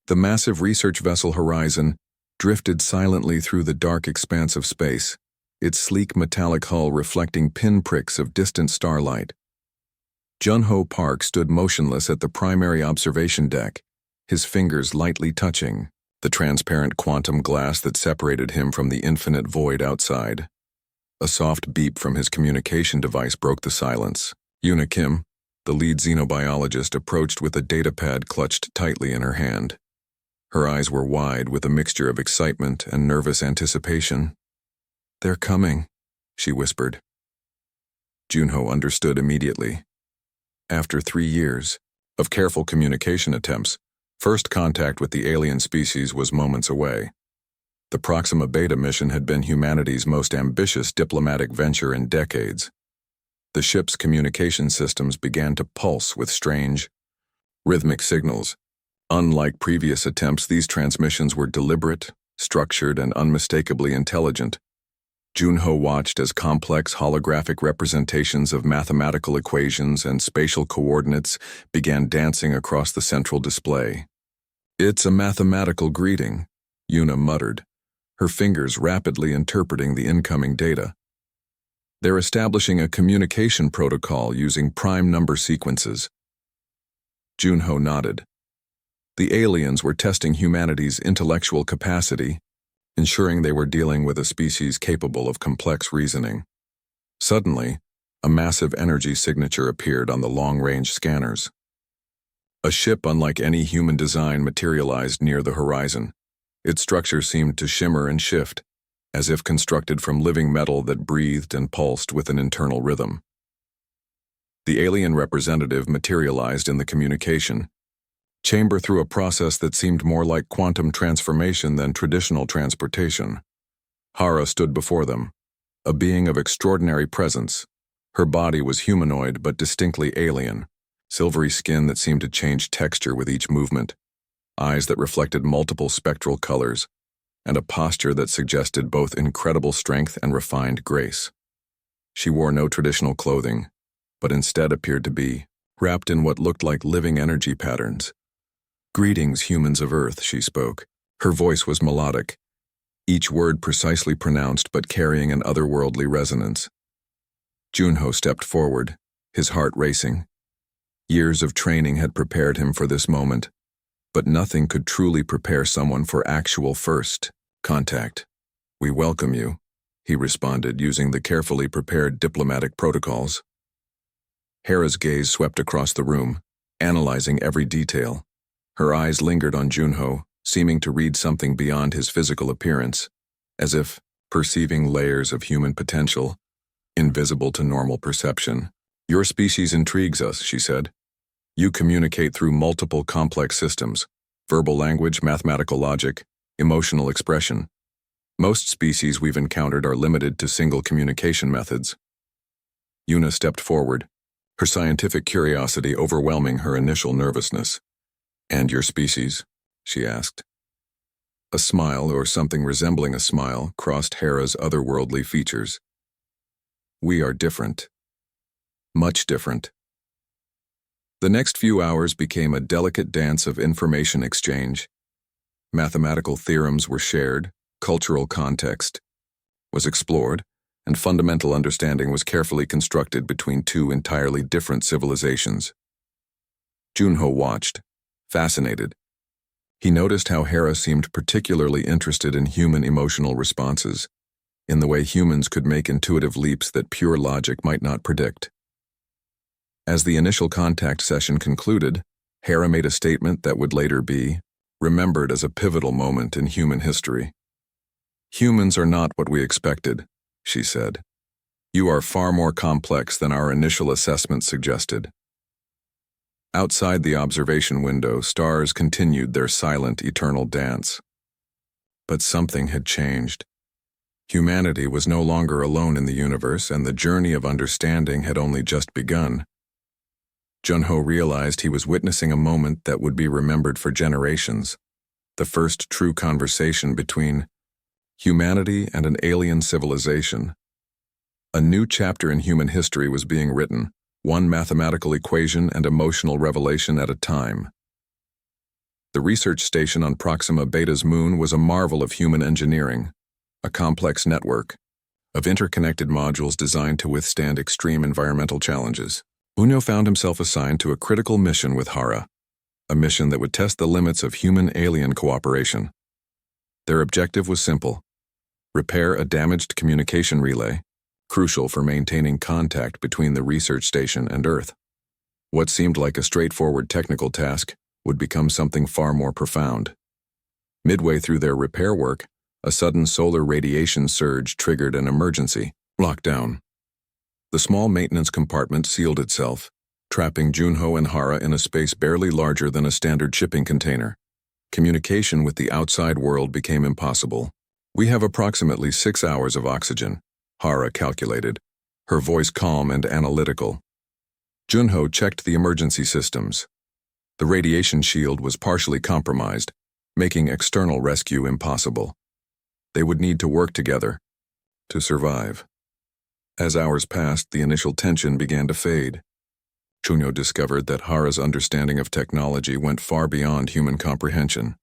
The massive research vessel Horizon drifted silently through the dark expanse of space, its sleek metallic hull reflecting pinpricks of distant starlight. Jun-Ho Park stood motionless at the primary observation deck, his fingers lightly touching the transparent quantum glass that separated him from the infinite void outside. A soft beep from his communication device broke the silence. Yuna Kim, the lead xenobiologist, approached with a datapad clutched tightly in her hand. Her eyes were wide with a mixture of excitement and nervous anticipation. "They're coming," she whispered. Jun-Ho understood immediately. After 3 years of careful communication attempts, first contact with the alien species was moments away. The Proxima Beta mission had been humanity's most ambitious diplomatic venture in decades. The ship's communication systems began to pulse with strange, rhythmic signals. Unlike previous attempts, these transmissions were deliberate, structured, and unmistakably intelligent. Jun-Ho watched as complex holographic representations of mathematical equations and spatial coordinates began dancing across the central display. "It's a mathematical greeting," Yuna muttered, her fingers rapidly interpreting the incoming data. "They're establishing a communication protocol using prime number sequences." Jun-Ho nodded. The aliens were testing humanity's intellectual capacity, ensuring they were dealing with a species capable of complex reasoning. Suddenly, a massive energy signature appeared on the long-range scanners. A ship unlike any human design materialized near the horizon. Its structure seemed to shimmer and shift, as if constructed from living metal that breathed and pulsed with an internal rhythm. The alien representative materialized in the communication chamber through a process that seemed more like quantum transformation than traditional transportation. Hara stood before them, a being of extraordinary presence. Her body was humanoid but distinctly alien, silvery skin that seemed to change texture with each movement, eyes that reflected multiple spectral colors, and a posture that suggested both incredible strength and refined grace. She wore no traditional clothing, but instead appeared to be wrapped in what looked like living energy patterns. "Greetings, humans of Earth," she spoke. Her voice was melodic, each word precisely pronounced but carrying an otherworldly resonance. Jun-Ho stepped forward, his heart racing. Years of training had prepared him for this moment, but nothing could truly prepare someone for actual first contact. "We welcome you," he responded using the carefully prepared diplomatic protocols. Hera's gaze swept across the room, analyzing every detail. Her eyes lingered on Jun-Ho, seeming to read something beyond his physical appearance, as if perceiving layers of human potential, invisible to normal perception. "Your species intrigues us," she said. "You communicate through multiple complex systems: verbal language, mathematical logic, emotional expression. Most species we've encountered are limited to single communication methods." Yuna stepped forward, her scientific curiosity overwhelming her initial nervousness. "And your species?" she asked. A smile, or something resembling a smile, crossed Hera's otherworldly features. "We are different. Much different." The next few hours became a delicate dance of information exchange. Mathematical theorems were shared, cultural context was explored, and fundamental understanding was carefully constructed between two entirely different civilizations. Jun-Ho watched, fascinated. He noticed how Hera seemed particularly interested in human emotional responses, in the way humans could make intuitive leaps that pure logic might not predict. As the initial contact session concluded, Hera made a statement that would later be remembered as a pivotal moment in human history. "Humans are not what we expected," she said. "You are far more complex than our initial assessment suggested." Outside the observation window, stars continued their silent, eternal dance. But something had changed. Humanity was no longer alone in the universe, and the journey of understanding had only just begun. Jun-Ho realized he was witnessing a moment that would be remembered for generations, the first true conversation between humanity and an alien civilization. A new chapter in human history was being written, one mathematical equation and emotional revelation at a time. The research station on Proxima Beta's moon was a marvel of human engineering, a complex network of interconnected modules designed to withstand extreme environmental challenges. Junho found himself assigned to a critical mission with Hara, a mission that would test the limits of human-alien cooperation. Their objective was simple: repair a damaged communication relay, crucial for maintaining contact between the research station and Earth. What seemed like a straightforward technical task would become something far more profound. Midway through their repair work, a sudden solar radiation surge triggered an emergency lockdown. The small maintenance compartment sealed itself, trapping Junho and Hara in a space barely larger than a standard shipping container. Communication with the outside world became impossible. "We have approximately 6 hours of oxygen," Hara calculated, her voice calm and analytical. Junho checked the emergency systems. The radiation shield was partially compromised, making external rescue impossible. They would need to work together to survive. As hours passed, the initial tension began to fade. Junho discovered that Hara's understanding of technology went far beyond human comprehension.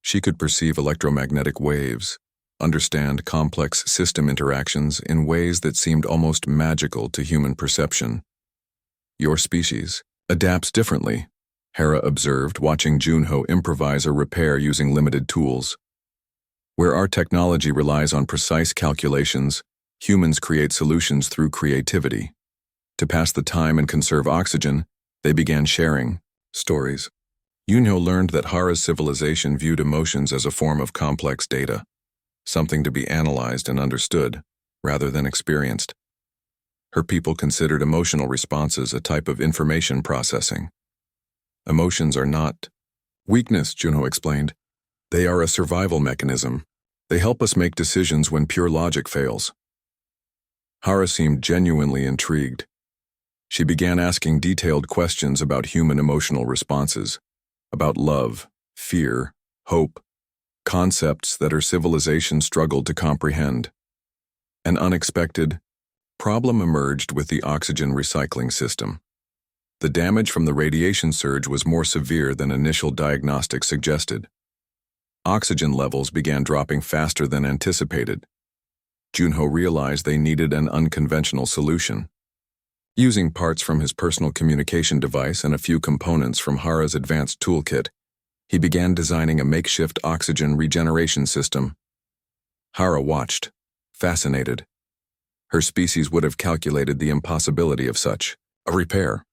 She could perceive electromagnetic waves, understand complex system interactions in ways that seemed almost magical to human perception. "Your species adapts differently," Hara observed, watching Junho improvise a repair using limited tools. "Where our technology relies on precise calculations, humans create solutions through creativity." To pass the time and conserve oxygen, they began sharing stories. Junho learned that Hara's civilization viewed emotions as a form of complex data, something to be analyzed and understood, rather than experienced. Her people considered emotional responses a type of information processing. "Emotions are not weakness," Junho explained. "They are a survival mechanism. They help us make decisions when pure logic fails." Hara seemed genuinely intrigued. She began asking detailed questions about human emotional responses, about love, fear, hope, concepts that her civilization struggled to comprehend. An unexpected problem emerged with the oxygen recycling system. The damage from the radiation surge was more severe than initial diagnostics suggested. Oxygen levels began dropping faster than anticipated. Junho realized they needed an unconventional solution. Using parts from his personal communication device and a few components from Hara's advanced toolkit, he began designing a makeshift oxygen regeneration system. Hara watched, fascinated. Her species would have calculated the impossibility of such a repair.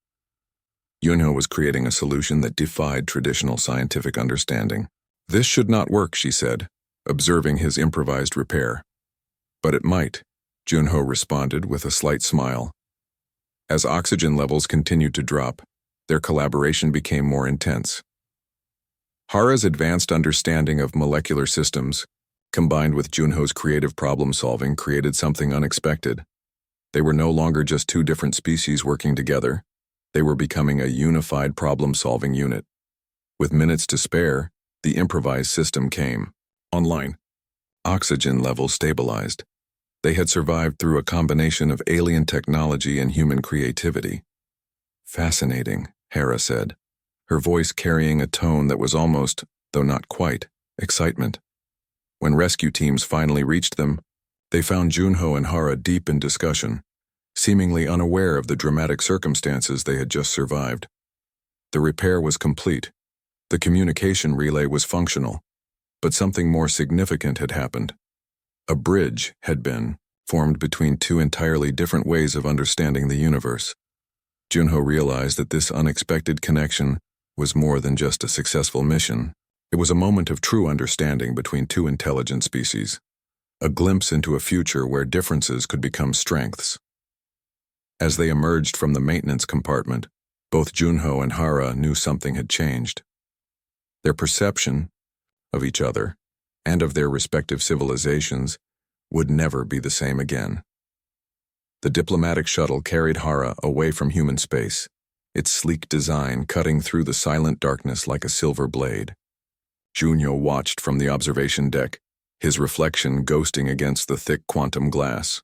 Junho was creating a solution that defied traditional scientific understanding. "This should not work," she said, observing his improvised repair. "But it might," Junho responded with a slight smile. As oxygen levels continued to drop, their collaboration became more intense. Hara's advanced understanding of molecular systems, combined with Junho's creative problem-solving, created something unexpected. They were no longer just two different species working together. They were becoming a unified problem-solving unit. With minutes to spare, the improvised system came online. Oxygen levels stabilized. They had survived through a combination of alien technology and human creativity. "Fascinating," Hera said, her voice carrying a tone that was almost, though not quite, excitement. When rescue teams finally reached them, they found Junho and Hara deep in discussion, seemingly unaware of the dramatic circumstances they had just survived. The repair was complete. The communication relay was functional, but something more significant had happened. A bridge had been formed between two entirely different ways of understanding the universe. Junho realized that this unexpected connection was more than just a successful mission. It was a moment of true understanding between two intelligent species, a glimpse into a future where differences could become strengths. As they emerged from the maintenance compartment, both Junho and Hara knew something had changed. Their perception of each other and of their respective civilizations would never be the same again. The diplomatic shuttle carried Hara away from human space, its sleek design cutting through the silent darkness like a silver blade. Junho watched from the observation deck, his reflection ghosting against the thick quantum glass.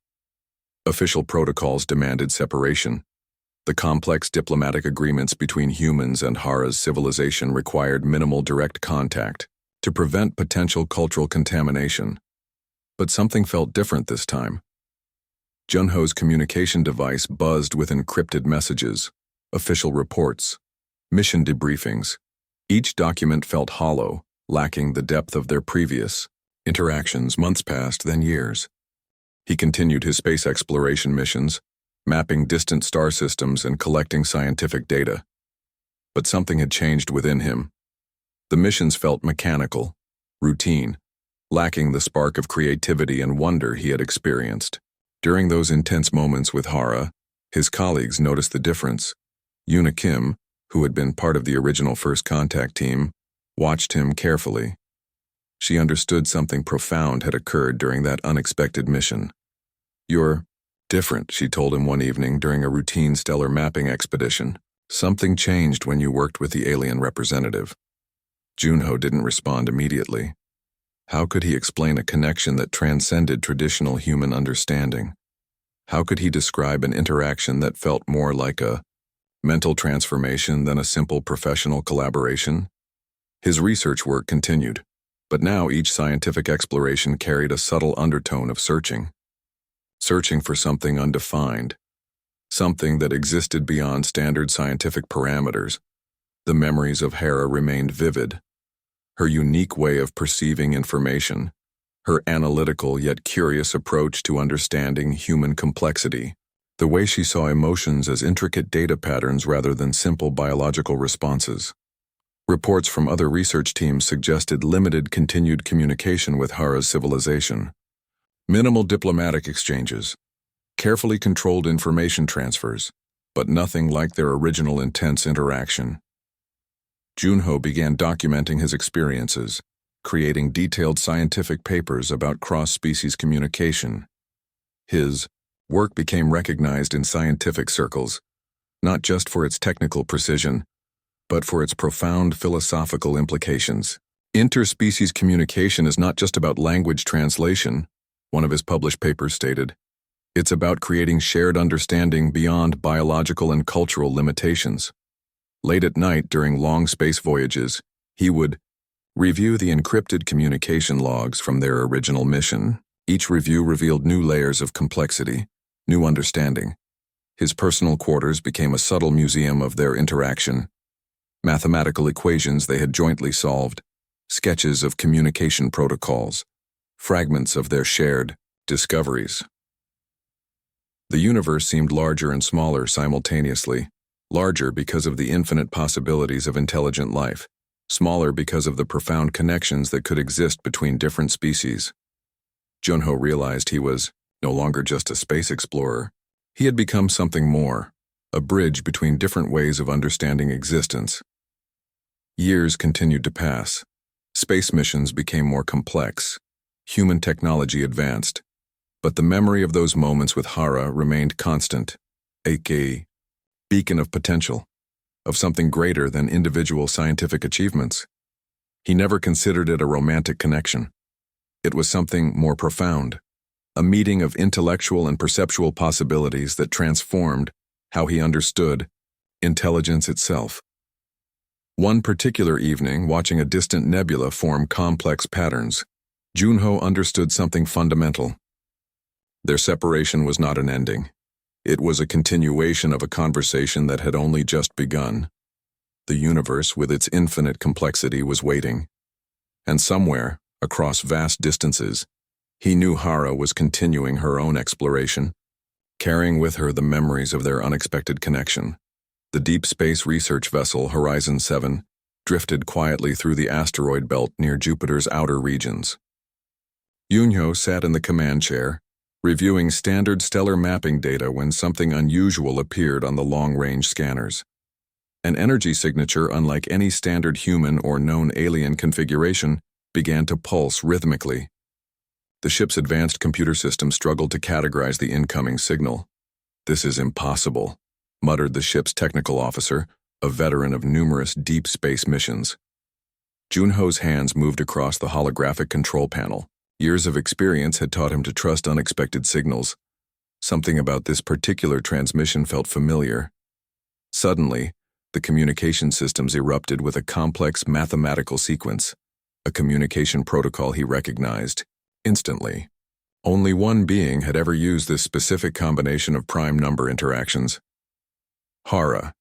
Official protocols demanded separation. The complex diplomatic agreements between humans and Hara's civilization required minimal direct contact to prevent potential cultural contamination. But something felt different this time. Junho's communication device buzzed with encrypted messages, official reports, mission debriefings. Each document felt hollow, lacking the depth of their previous interactions. Months passed, then years. He continued his space exploration missions, mapping distant star systems and collecting scientific data. But something had changed within him. The missions felt mechanical, routine, lacking the spark of creativity and wonder he had experienced. During those intense moments with Hara, his colleagues noticed the difference. Yuna Kim, who had been part of the original First Contact team, watched him carefully. She understood something profound had occurred during that unexpected mission. "You're different," she told him one evening during a routine stellar mapping expedition. "Something changed when you worked with the alien representative." Junho didn't respond immediately. How could he explain a connection that transcended traditional human understanding? How could he describe an interaction that felt more like a mental transformation than a simple professional collaboration? His research work continued, but now each scientific exploration carried a subtle undertone of searching for something undefined, something that existed beyond standard scientific parameters. The memories of Hera remained vivid. Her unique way of perceiving information, her analytical yet curious approach to understanding human complexity, the way she saw emotions as intricate data patterns rather than simple biological responses. Reports from other research teams suggested limited continued communication with Hara's civilization. Minimal diplomatic exchanges, carefully controlled information transfers, but nothing like their original intense interaction. Junho began documenting his experiences, creating detailed scientific papers about cross-species communication. His work became recognized in scientific circles, not just for its technical precision, but for its profound philosophical implications. Interspecies communication is not just about language translation, one of his published papers stated. It's about creating shared understanding beyond biological and cultural limitations. Late at night during long space voyages, he would review the encrypted communication logs from their original mission. Each review revealed new layers of complexity, new understanding. His personal quarters became a subtle museum of their interaction. Mathematical equations they had jointly solved, sketches of communication protocols, fragments of their shared discoveries. The universe seemed larger and smaller simultaneously. Larger because of the infinite possibilities of intelligent life, smaller because of the profound connections that could exist between different species. Junho realized he was no longer just a space explorer. He had become something more, a bridge between different ways of understanding existence. Years continued to pass. Space missions became more complex. Human technology advanced. But the memory of those moments with Hara remained constant, a beacon of potential, of something greater than individual scientific achievements. He never considered it a romantic connection. It was something more profound, a meeting of intellectual and perceptual possibilities that transformed how he understood intelligence itself. One particular evening, watching a distant nebula form complex patterns, Junho understood something fundamental. Their separation was not an ending. It was a continuation of a conversation that had only just begun. The universe, with its infinite complexity, was waiting. And somewhere, across vast distances, he knew Hara was continuing her own exploration, carrying with her the memories of their unexpected connection. The deep space research vessel Horizon 7 drifted quietly through the asteroid belt near Jupiter's outer regions. Junho sat in the command chair, reviewing standard stellar mapping data when something unusual appeared on the long-range scanners. An energy signature unlike any standard human or known alien configuration began to pulse rhythmically. The ship's advanced computer system struggled to categorize the incoming signal. "This is impossible," muttered the ship's technical officer, a veteran of numerous deep space missions. Junho's hands moved across the holographic control panel. Years of experience had taught him to trust unexpected signals. Something about this particular transmission felt familiar, Suddenly, the communication systems erupted with a complex mathematical sequence, a communication protocol he recognized instantly. Only one being had ever used this specific combination of prime number interactions. Hara.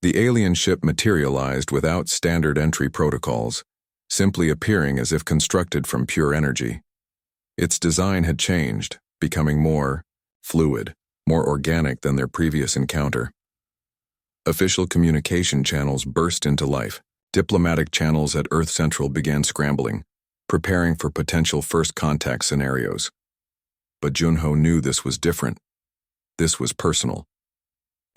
The alien ship materialized without standard entry protocols, simply appearing as if constructed from pure energy. Its design had changed, becoming more fluid, more organic than their previous encounter. Official communication channels burst into life. Diplomatic channels at Earth Central began scrambling, preparing for potential first contact scenarios. But Junho knew this was different. This was personal.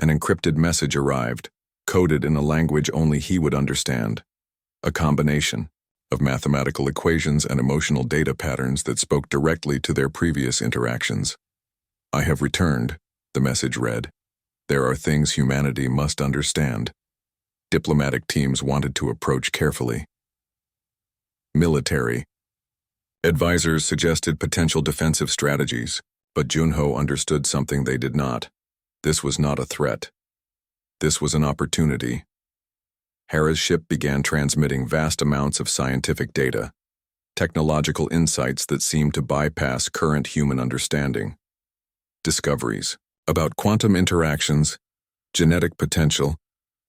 An encrypted message arrived, coded in a language only he would understand. A combination of mathematical equations and emotional data patterns that spoke directly to their previous interactions. "I have returned," the message read. "There are things humanity must understand." Diplomatic teams wanted to approach carefully. Military. Advisors suggested potential defensive strategies, but Junho understood something they did not. This was not a threat. This was an opportunity. Hera's ship began transmitting vast amounts of scientific data, technological insights that seemed to bypass current human understanding. Discoveries about quantum interactions, genetic potential,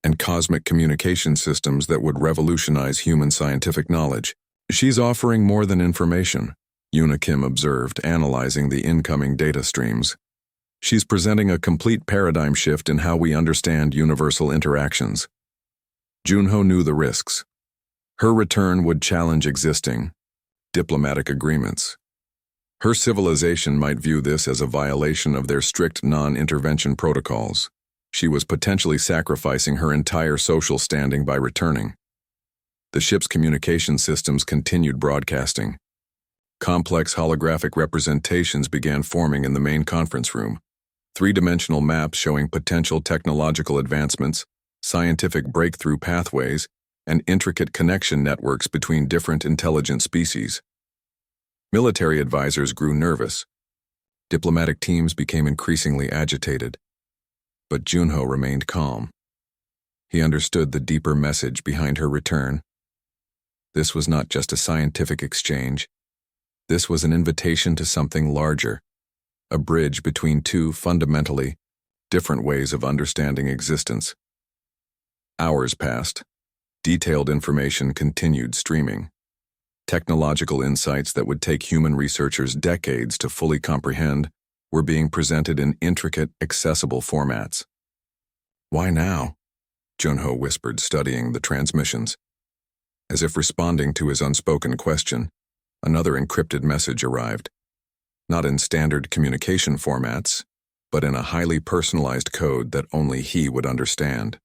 and cosmic communication systems that would revolutionize human scientific knowledge. "She's offering more than information," Kim observed, analyzing the incoming data streams. "She's presenting a complete paradigm shift in how we understand universal interactions." Junho knew the risks. Her return would challenge existing diplomatic agreements. Her civilization might view this as a violation of their strict non-intervention protocols. She was potentially sacrificing her entire social standing by returning. The ship's communication systems continued broadcasting. Complex holographic representations began forming in the main conference room. Three-dimensional maps showing potential technological advancements, scientific breakthrough pathways, and intricate connection networks between different intelligent species. Military advisors grew nervous. Diplomatic teams became increasingly agitated. But Junho remained calm. He understood the deeper message behind her return. This was not just a scientific exchange. This was an invitation to something larger, a bridge between two fundamentally different ways of understanding existence. Hours passed. Detailed information continued streaming. Technological insights that would take human researchers decades to fully comprehend were being presented in intricate, accessible formats. "Why now?" Junho whispered, studying the transmissions. As if responding to his unspoken question, another encrypted message arrived. Not in standard communication formats, but in a highly personalized code that only he would understand.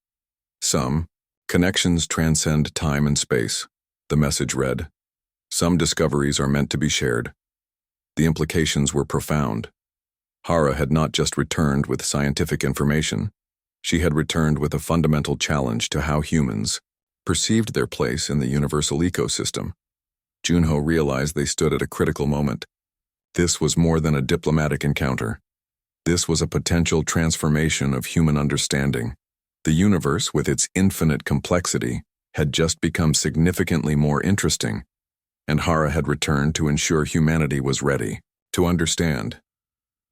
"Some connections transcend time and space," the message read. "Some discoveries are meant to be shared." The implications were profound. Hara had not just returned with scientific information. She had returned with a fundamental challenge to how humans perceived their place in the universal ecosystem. Junho realized they stood at a critical moment. This was more than a diplomatic encounter. This was a potential transformation of human understanding. The universe, with its infinite complexity, had just become significantly more interesting, and Hara had returned to ensure humanity was ready to understand.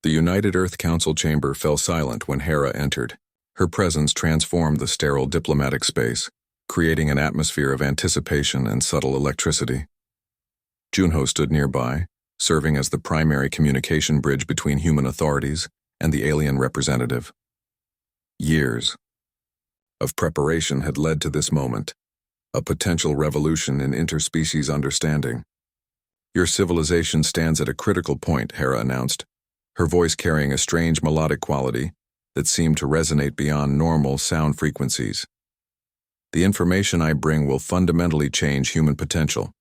The United Earth Council chamber fell silent when Hera entered. Her presence transformed the sterile diplomatic space, creating an atmosphere of anticipation and subtle electricity. Junho stood nearby, serving as the primary communication bridge between human authorities and the alien representative. Years of preparation had led to this moment, a potential revolution in interspecies understanding. "Your civilization stands at a critical point," Hera announced, her voice carrying a strange melodic quality that seemed to resonate beyond normal sound frequencies. "The information I bring will fundamentally change human potential."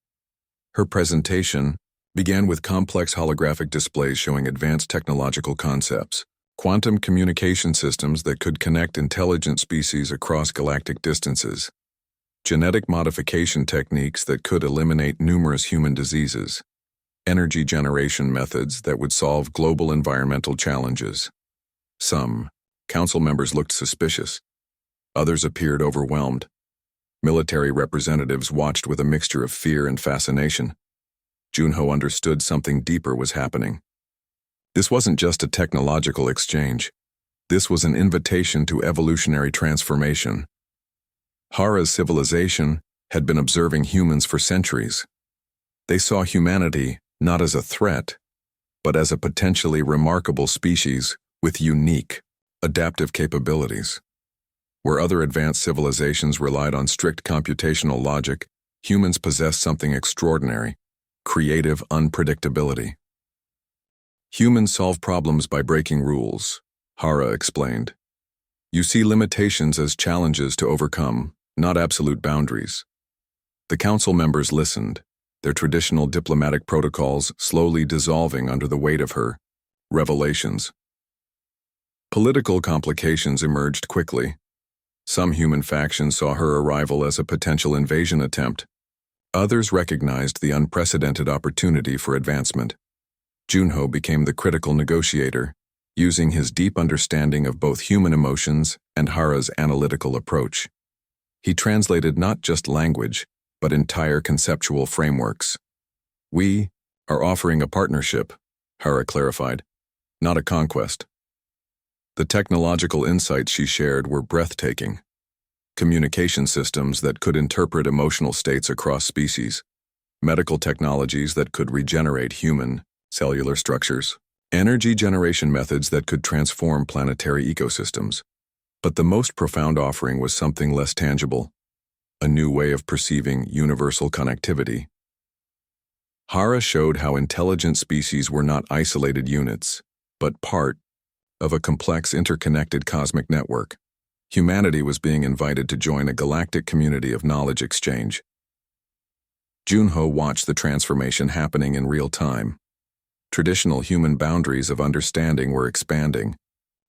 Her presentation began with complex holographic displays showing advanced technological concepts, quantum communication systems that could connect intelligent species across galactic distances, genetic modification techniques that could eliminate numerous human diseases, energy generation methods that would solve global environmental challenges. Some Council members looked suspicious. Others appeared overwhelmed. Military representatives watched with a mixture of fear and fascination. Junho understood something deeper was happening. This wasn't just a technological exchange. This was an invitation to evolutionary transformation. Hara's civilization had been observing humans for centuries. They saw humanity not as a threat, but as a potentially remarkable species with unique, adaptive capabilities. Where other advanced civilizations relied on strict computational logic, humans possessed something extraordinary: creative unpredictability. Humans solve problems by breaking rules, Hara explained. You see limitations as challenges to overcome, not absolute boundaries. The council members listened, their traditional diplomatic protocols slowly dissolving under the weight of her revelations. Political complications emerged quickly. Some human factions saw her arrival as a potential invasion attempt. Others recognized the unprecedented opportunity for advancement. Junho became the critical negotiator, using his deep understanding of both human emotions and Hara's analytical approach. He translated not just language, but entire conceptual frameworks. We are offering a partnership, Hara clarified, not a conquest. The technological insights she shared were breathtaking. Communication systems that could interpret emotional states across species, medical technologies that could regenerate human cellular structures, energy generation methods that could transform planetary ecosystems. But the most profound offering was something less tangible: a new way of perceiving universal connectivity. Hara showed how intelligent species were not isolated units, but part of a complex interconnected cosmic network. Humanity was being invited to join a galactic community of knowledge exchange. Junho watched the transformation happening in real time. Traditional human boundaries of understanding were expanding,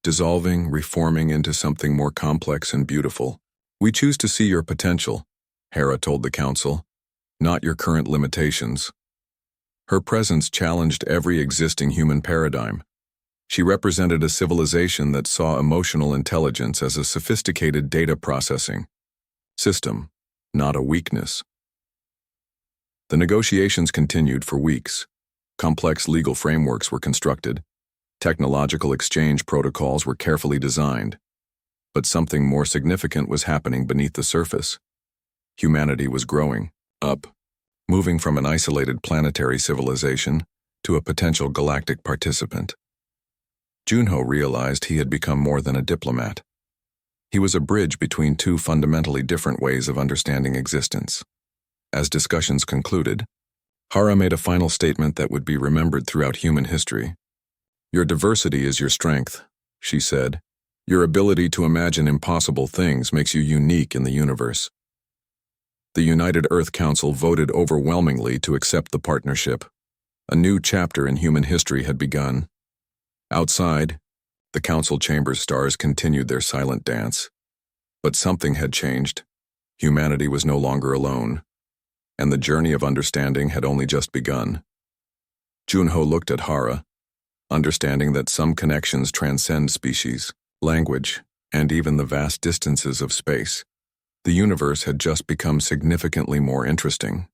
dissolving, reforming into something more complex and beautiful. We choose to see your potential, Hera told the council, not your current limitations. Her presence challenged every existing human paradigm. She represented a civilization that saw emotional intelligence as a sophisticated data processing system, not a weakness. The negotiations continued for weeks. Complex legal frameworks were constructed. Technological exchange protocols were carefully designed. But something more significant was happening beneath the surface. Humanity was growing up, moving from an isolated planetary civilization to a potential galactic participant. Junho realized he had become more than a diplomat. He was a bridge between two fundamentally different ways of understanding existence. As discussions concluded, Hara made a final statement that would be remembered throughout human history. Your diversity is your strength, she said. Your ability to imagine impossible things makes you unique in the universe. The United Earth Council voted overwhelmingly to accept the partnership. A new chapter in human history had begun. Outside, the council chamber's stars continued their silent dance. But something had changed. Humanity was no longer alone, and the journey of understanding had only just begun. Junho looked at Hara, understanding that some connections transcend species, language, and even the vast distances of space. The universe had just become significantly more interesting.